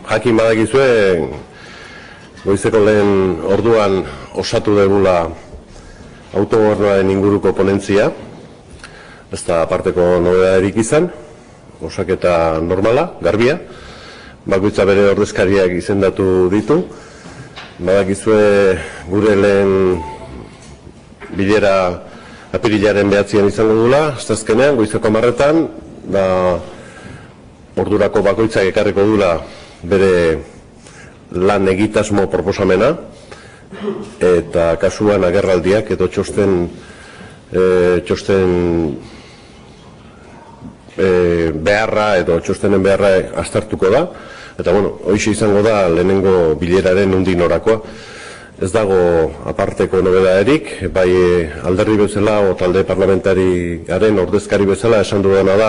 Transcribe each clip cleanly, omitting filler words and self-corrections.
jakin badakizue, goizeko lehen orduan osatu degula autogobernuaren inguruko ponentzia, ez da aparteko nobedaderik izan, osaketa normala, garbia, bakoitza bere ordezkariak izendatu ditu. Badakizue gure lehen bilera apirilaren 9an izango dula, azkenean goizeko 10etan, da ordurako bakoitzak ekarriko dula bere lan egitasmo proposamena, eta kasuan agerraldiak edo txosten beharra edo txostenen beharra aztertuko da, eta hoxe izango da lehenengo bileraren nondik norakoa. Ez dago aparteko nobedaderik, bai alderdi bezala o talde parlamentariaren ordezkari bezala esan dudana da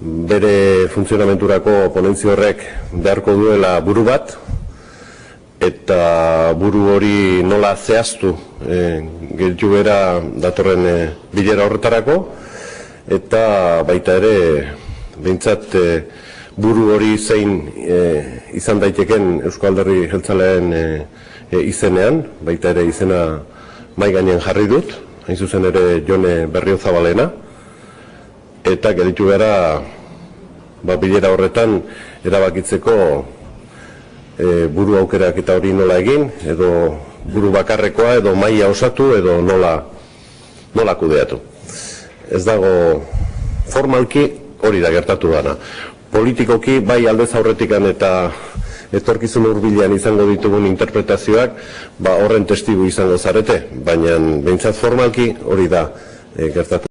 bere funtzionamenturako ponentzio horrek beharko duela buru bat, eta buru hori nola zehaztu gelditu bera datorren bilera horretarako, eta baita ere behintzat buru hori zein izan daiteken Eusko Alderdi Jeltzaleen izenean, baita ere izena mahai gainean jarri dut, hain zuzen ere Jone Berriozabalena, eta gelditu gara bilera horretan erabakitzeko buru aukerak eta hori nola egin, edo buru bakarrekoa, edo maila osatu, edo nola kudeatu. Ez dago formalki hori da gertatu dana. Politikoki bai aldez aurretikan eta etorkizun hurbilean izango ditugun interpretazioak horren testigu izango zarete, baina behintzat formalki hori da gertatu.